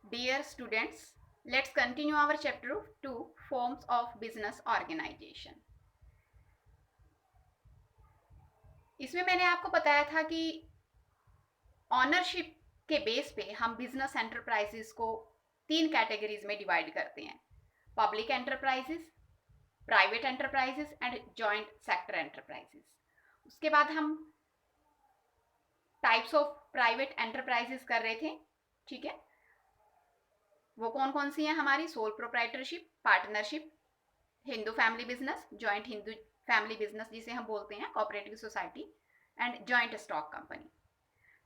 Dear students, let's continue our chapter 2 Forms of Business Organization. इसमें मैंने आपको बताया था कि ऑनरशिप के बेस पे हम बिजनेस एंटरप्राइजेस को 3 कैटेगरीज में डिवाइड करते हैं, public enterprises, private enterprises and joint sector enterprises. उसके बाद हम टाइप्स ऑफ प्राइवेट एंटरप्राइजेस कर रहे थे. ठीक है, वो कौन कौन सी हैं हमारी? Sole proprietorship, partnership, Hindu family business, joint Hindu family business जिसे हम बोलते हैं, cooperative society and joint stock company.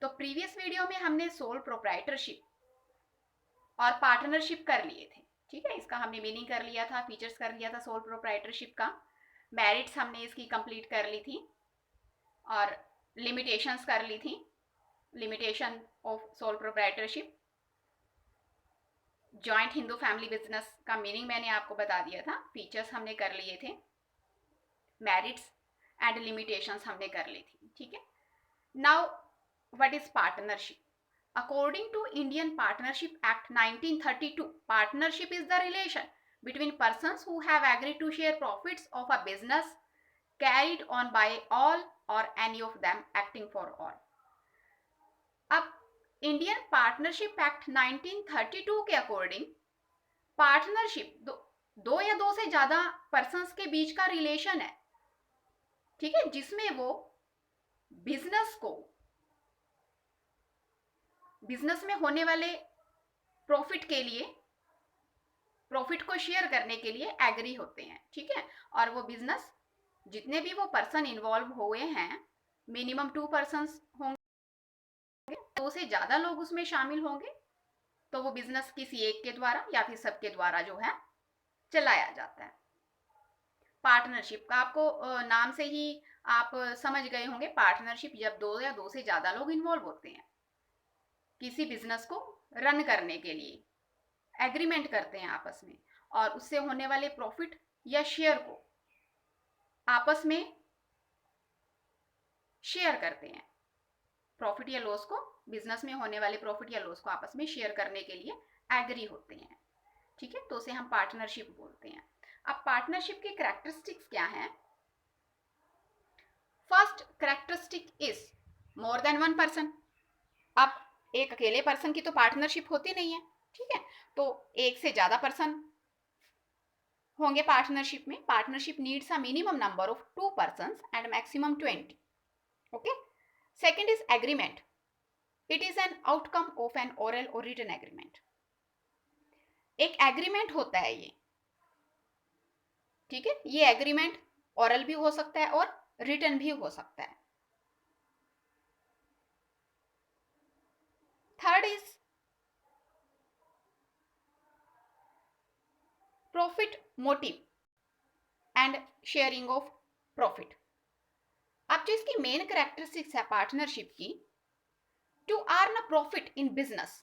तो प्रीवियस वीडियो में हमने सोल प्रोप्राइटरशिप और पार्टनरशिप कर लिए थे. ठीक है, इसका हमने मीनिंग कर लिया था, फीचर्स कर लिया था सोल प्रोप्राइटरशिप का, मेरिट्स हमने इसकी कंप्लीट कर ली थी और लिमिटेशंस कर ली थी. Limitation of sole proprietorship, joint Hindu family business का मीनिंग मैंने आपको बता दिया था, फीचर्स हमने कर लिए थे, मेरिट्स एंड लिमिटेशंस हमने कर ली थी. ठीक है, now what is partnership? According to Indian Partnership Act 1932, partnership is the relation between persons who have agreed to share profits of a business carried on by all or any of them acting for all. अब Indian partnership act 1932 के according partnership दो या दो से ज्यादा persons के बीच का relation है. ठीक है, जिसमें वो बिजनेस में होने वाले प्रॉफिट के लिए, प्रॉफिट को शेयर करने के लिए एग्री होते हैं. ठीक है, और वो बिजनेस जितने भी वो पर्सन इन्वॉल्व हुए हैं, मिनिमम 2 पर्सन्स होंगे, 2 से ज्यादा लोग उसमें शामिल होंगे, तो वो बिजनेस किसी एक के द्वारा या फिर सबके द्वारा जो है चलाया जाता है. पार्टनरशिप का आपको नाम से ही आप समझ गए होंगे, पार्टनरशिप जब 2 या 2 से ज्यादा लोग इन्वॉल्व होते हैं किसी बिजनेस को रन करने के लिए, एग्रीमेंट करते हैं आपस में और उससे होने वाले प्रॉफिट या शेयर को आपस में शेयर करते हैं. प्रॉफिट या लॉस को, बिजनेस में होने वाले प्रॉफिट या लॉस को आपस में शेयर करने के लिए एग्री होते हैं. ठीक है, तो उसे हम पार्टनरशिप बोलते हैं. अब पार्टनरशिप की कैरेक्टरिस्टिक्स क्या हैं? First characteristic is more than 1 person. अब एक अकेले पर्सन की तो पार्टनरशिप होती नहीं है. ठीक है, तो एक से ज्यादा पर्सन होंगे पार्टनरशिप में. Partnership needs a minimum number of 2 persons and maximum 20. Okay. Second is agreement. It is an outcome of N oral और रिटन एग्रीमेंट. एक एग्रीमेंट होता है ये. ठीक है, ये एग्रीमेंट ओरल भी हो सकता है और रिटन भी हो सकता है. Third is profit motive and sharing of profit. अब जो इसकी मेन कैरेक्टरिस्टिक्स है पार्टनरशिप की, to earn a profit in business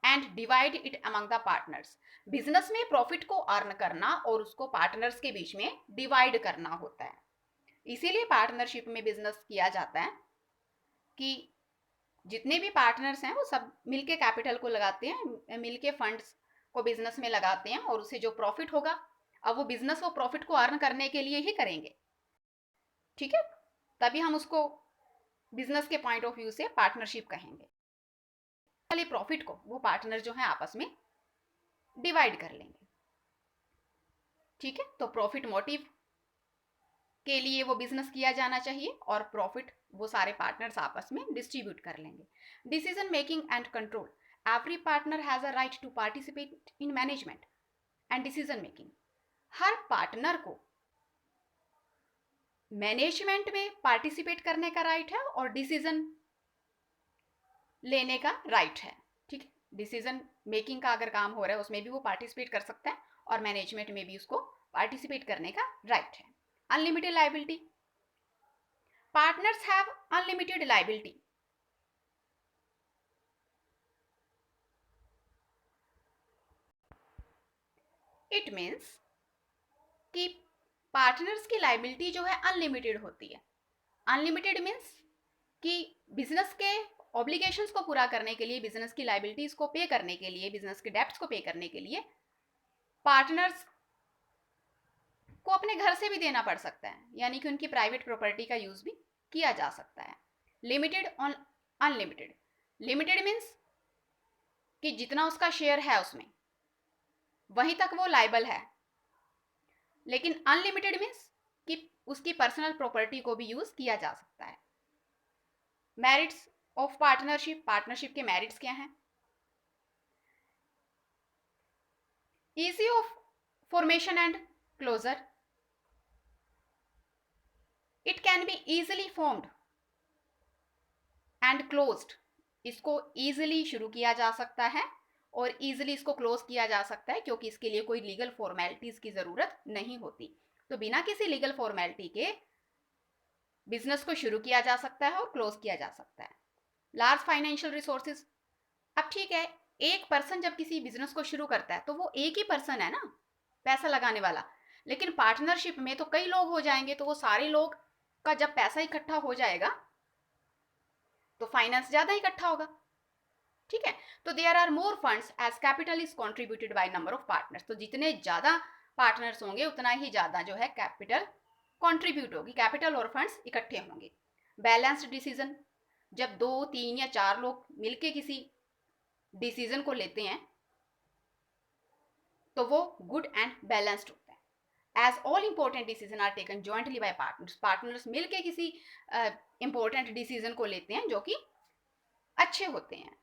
and divide it among the partners. Business में प्रॉफिट को अर्न करना और उसको पार्टनर्स के बीच में डिवाइड करना होता है. इसीलिए पार्टनरशिप में बिजनेस किया जाता है कि जितने भी पार्टनर्स हैं वो सब मिलके कैपिटल को लगाते हैं, मिलके फंड्स को बिजनेस में लगाते हैं और उससे जो प्रॉफिट होगा, अब वो बिजनेस वो प्रॉफिट को अर्न करने के लिए ही करेंगे. ठीक है, तभी हम उसको बिजनेस के पॉइंट ऑफ व्यू से पार्टनरशिप कहेंगे. वाले प्रॉफिट को वो पार्टनर जो है आपस में डिवाइड कर लेंगे. ठीक है, तो प्रॉफिट मोटिव के लिए वो बिजनेस किया जाना चाहिए और प्रॉफिट वो सारे पार्टनर्स आपस में डिस्ट्रीब्यूट कर लेंगे. Decision making and control. Every partner has a right to participate in management and decision making. हर पार्टनर को मैनेजमेंट में पार्टिसिपेट करने का राइट है और डिसीजन लेने का राइट है. ठीक है, डिसीजन मेकिंग का अगर काम हो रहा है उसमें भी वो पार्टिसिपेट कर सकता है और मैनेजमेंट में भी उसको पार्टिसिपेट करने का राइट है. Unlimited liability. Partners have unlimited liability. It means कि पार्टनर्स की लायबिलिटी जो है अनलिमिटेड होती है. अनलिमिटेड मीन्स कि बिजनेस के ऑब्लिगेशंस को पूरा करने के लिए, बिजनेस की लाइबिलिटीज को पे करने के लिए, बिजनेस के डेब्ट्स को पे करने के लिए पार्टनर्स को अपने घर से भी देना पड़ सकता है, यानी कि उनकी प्राइवेट प्रॉपर्टी का यूज भी किया जा सकता है। Limited on unlimited, limited means कि जितना उसका शेयर है उसमें वहीं तक वो लाइबल है, लेकिन अनलिमिटेड मीन्स कि उसकी पर्सनल प्रॉपर्टी को भी यूज किया जा सकता है। मेरिट्स ऑफ पार्टनरशिप, पार्टनरशिप के मेरिट्स क्या हैं? Easy of formation and closure, it can be easily formed and closed, इसको इजिली शुरू किया जा सकता है और इजिली इसको क्लोज किया जा सकता है, क्योंकि इसके लिए कोई लीगल फॉर्मेलिटीज की जरूरत नहीं होती। तो बिना किसी लीगल फॉर्मेलिटी के बिजनेस को शुरू किया जा सकता है और क्लोज किया जा सकता है। लार्ज फाइनेंशियल रिसोर्सेज, अब ठीक है, एक पर्सन जब किसी बिजनेस को शुरू करता है तो वो एक ही पर्सन है ना पैसा लगाने वाला, लेकिन पार्टनरशिप में तो कई लोग हो जाएंगे, तो वो सारे लोग का जब पैसा इकट्ठा हो जाएगा तो फाइनेंस ज्यादा इकट्ठा होगा, ठीक है। तो there are more funds as capital is contributed by number of partners, तो जितने ज्यादा पार्टनर्स होंगे उतना ही ज्यादा जो है कैपिटल कंट्रीब्यूट होगी, कैपिटल और फंड्स इकट्ठे होंगे। बैलेंस्ड डिसीजन, जब 2, 3 या 4 लोग मिलके किसी डिसीजन को लेते हैं तो वो गुड एंड बैलेंस्ड होता है। As all important decision are taken jointly by partners, partners मिलके किसी इंपॉर्टेंट डिसीजन को लेते हैं जो कि अच्छे होते हैं।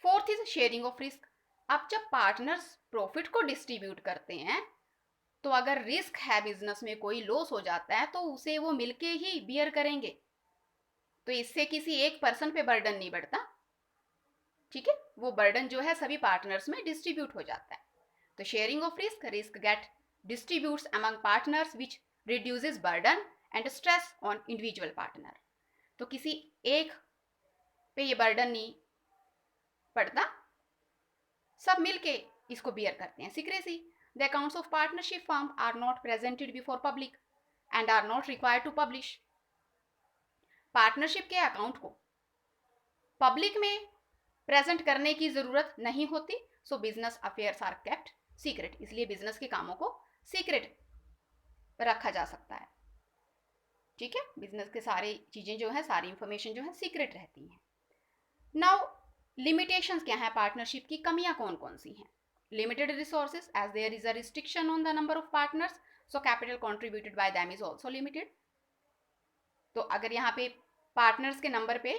Fourth is sharing of risk, अब जब पार्टनर्स प्रॉफिट को डिस्ट्रीब्यूट करते हैं तो अगर रिस्क है बिजनेस में, कोई लॉस हो जाता है तो उसे वो मिलके ही बियर करेंगे, तो इससे किसी एक पर्सन पे बर्डन नहीं बढ़ता, ठीक है, वो बर्डन जो है सभी पार्टनर्स में डिस्ट्रीब्यूट हो जाता है। तो sharing of risk, risk get distributes among partners which reduces burden and stress on individual partner, तो किसी एक पे ये बर्डन नहीं पड़ता, सब मिलके इसको बियर करते हैं। Secrecy, the accounts of partnership firm are not presented before public and are not required to publish, partnership के अकाउंट को पब्लिक में प्रेजेंट करने की जरूरत नहीं होती, so business affairs are kept secret, इसलिए बिजनेस के कामों को सीक्रेट रखा जा सकता है, ठीक है, बिजनेस के सारी चीजें जो है, सारी इंफॉर्मेशन जो है सीक्रेट रहती हैं। नाउ लिमिटेशंस क्या है पार्टनरशिप की, कमियां कौन कौन सी हैं? Limited resources, as there is a restriction on the number of partners, so capital contributed by them is also limited, तो अगर यहाँ पे पार्टनर्स के नंबर पे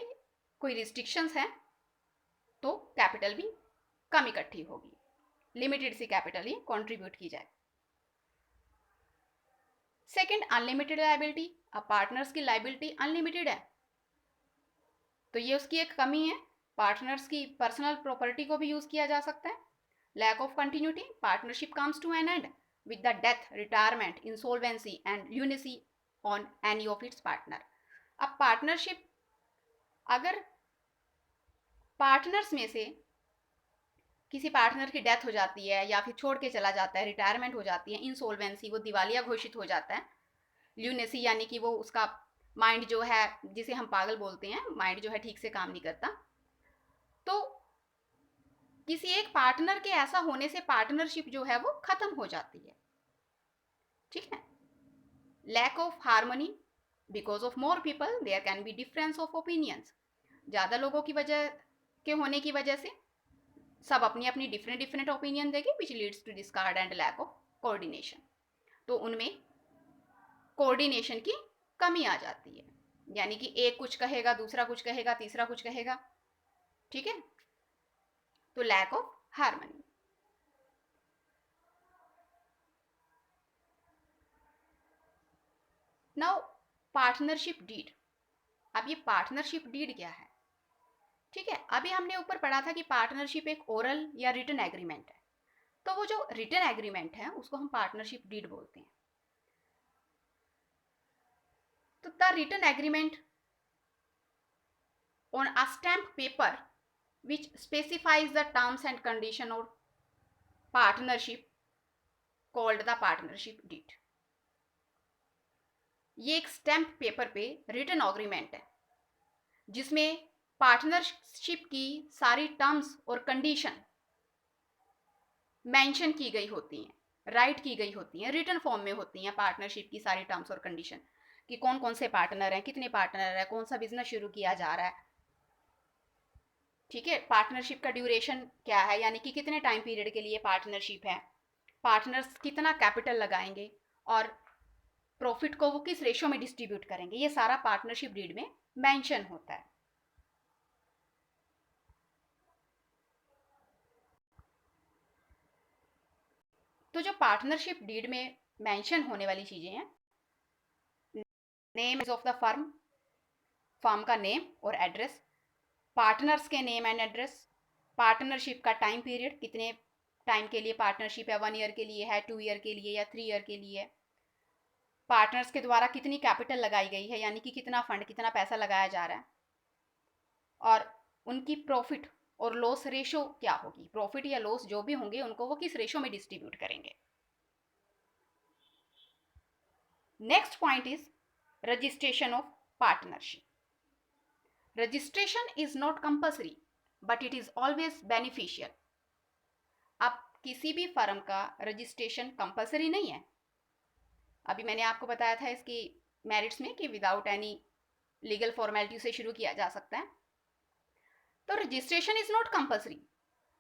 कोई रिस्ट्रिक्शंस है तो कैपिटल भी कम इकट्ठी होगी, लिमिटेड सी कैपिटल ही कंट्रीब्यूट की जाए। सेकंड, अनलिमिटेड लायबिलिटी, अब पार्टनर्स की लायबिलिटी अनलिमिटेड है तो ये उसकी एक कमी है, पार्टनर्स की पर्सनल प्रॉपर्टी को भी यूज किया जा सकता है। Lack of continuity, partnership comes to an end with the death, retirement, insolvency and lunacy on any of its partner, अब पार्टनरशिप अगर पार्टनर्स में से किसी पार्टनर की डेथ हो जाती है या फिर छोड़ के चला जाता है, रिटायरमेंट हो जाती है, इंसॉल्वेंसी, वो दिवालिया घोषित हो जाता है, ल्यूनेसी यानी कि वो उसका माइंड जो है, जिसे हम पागल बोलते हैं, माइंड जो है ठीक से काम नहीं करता, तो किसी एक पार्टनर के ऐसा होने से पार्टनरशिप जो है वो खत्म हो जाती है, ठीक है। Lack of harmony, because of more people there can be difference of opinions, ज़्यादा लोगों की वजह के होने की वजह से सब अपनी अपनी डिफरेंट डिफरेंट ओपिनियन देंगे, which leads to discard and lack of coordination, तो उनमें कोऑर्डिनेशन की कमी आ जाती है, यानी कि एक कुछ कहेगा, दूसरा कुछ कहेगा, तीसरा कुछ कहेगा, ठीक है, तो lack of harmony. Now partnership deed, अब ये पार्टनरशिप डीड क्या है, ठीक है, अभी हमने ऊपर पढ़ा था कि पार्टनरशिप एक ओरल या रिटन एग्रीमेंट है, तो वो जो रिटन एग्रीमेंट है उसको हम पार्टनरशिप डीड बोलते हैं। तो the written agreement on a stamp paper which specifies the terms and condition of partnership called the partnership deed, ये एक स्टैम्प पेपर पे रिटन एग्रीमेंट है जिसमें पार्टनरशिप की सारी टर्म्स और कंडीशन मेंशन की गई होती हैं, राइट की गई होती हैं, रिटन फॉर्म में होती हैं पार्टनरशिप की सारी टर्म्स और कंडीशन, कि कौन कौन से पार्टनर हैं, कितने पार्टनर हैं, कौन सा बिजनेस शुरू किया जा रहा है। ठीक है, पार्टनरशिप का ड्यूरेशन क्या है, यानी कि कितने टाइम पीरियड के लिए पार्टनरशिप है, पार्टनर्स कितना कैपिटल लगाएंगे, और प्रॉफिट को वो किस रेशो में डिस्ट्रीब्यूट करेंगे, ये सारा पार्टनरशिप डीड में मेंशन होता है। तो जो पार्टनरशिप डीड में मेंशन होने वाली चीजें हैं, name of the firm, firm का नेम और एड्रेस, पार्टनर्स के नेम एंड एड्रेस, पार्टनरशिप का टाइम पीरियड, कितने टाइम के लिए पार्टनरशिप है, 1 ईयर के लिए है, 2 ईयर के लिए या 3 ईयर के लिए, पार्टनर्स के द्वारा कितनी कैपिटल लगाई गई है, यानी कि कितना फंड, कितना पैसा लगाया जा रहा है, और उनकी प्रॉफिट और लॉस रेशो क्या होगी, प्रॉफिट या लॉस जो भी होंगे उनको वो किस रेशो में डिस्ट्रीब्यूट करेंगे। Next point is registration of partnership. Registration is not compulsory but it is always beneficial. अब किसी भी फर्म का रजिस्ट्रेशन कंपल्सरी नहीं है, अभी मैंने आपको बताया था इसकी मेरिट्स में कि विदाउट एनी लीगल फॉर्मेलिटी से शुरू किया जा सकता है। तो registration is not compulsory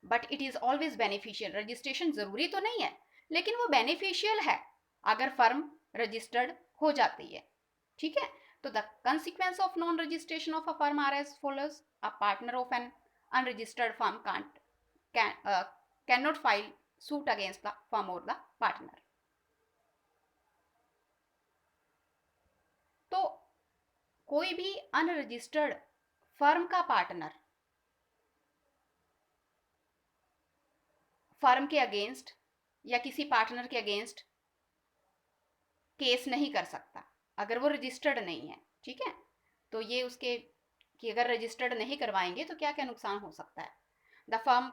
but it is always beneficial. Registration जरूरी तो नहीं है, लेकिन वो बेनिफिशियल है अगर फर्म रजिस्टर्ड हो जाती है। ठीक है, तो the consequence of non registration of a firm are as follows. A partner of an unregistered firm can not file suit against the firm और द पार्टनर। तो कोई भी अनरजिस्टर्ड फर्म का पार्टनर फर्म के अगेंस्ट या किसी partner के against case नहीं कर सकता अगर वो रजिस्टर्ड नहीं है। ठीक है, तो ये उसके कि अगर रजिस्टर्ड नहीं करवाएंगे तो क्या क्या नुकसान हो सकता है। The firm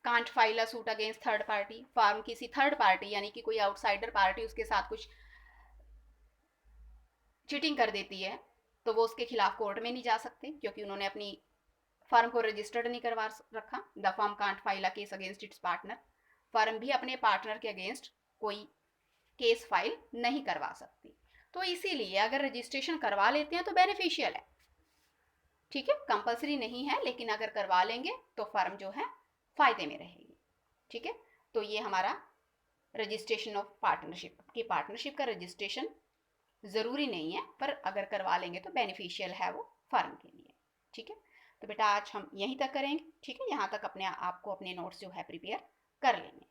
can't file a suit against third party. Firm किसी थर्ड पार्टी यानी कि कोई आउटसाइडर पार्टी उसके साथ कुछ चीटिंग कर देती है तो वो उसके खिलाफ कोर्ट में नहीं जा सकते क्योंकि उन्होंने अपनी फर्म को रजिस्टर्ड नहीं करवा रखा। The firm can't file a case against it's partner. Firm भी अपने पार्टनर के अगेंस्ट कोई केस फाइल नहीं करवा सकती। तो इसीलिए अगर रजिस्ट्रेशन करवा लेते हैं तो बेनिफिशियल है। ठीक है, कंपलसरी नहीं है, लेकिन अगर करवा लेंगे तो फर्म जो है फायदे में रहेगी। ठीक है, तो ये हमारा रजिस्ट्रेशन ऑफ पार्टनरशिप कि पार्टनरशिप का रजिस्ट्रेशन ज़रूरी नहीं है, पर अगर करवा लेंगे तो बेनिफिशियल है वो फर्म के लिए। ठीक है, तो बेटा आज हम यहीं तक करेंगे। ठीक है, यहाँ तक अपने आपको अपने नोट्स जो है प्रिपेयर कर लेंगे।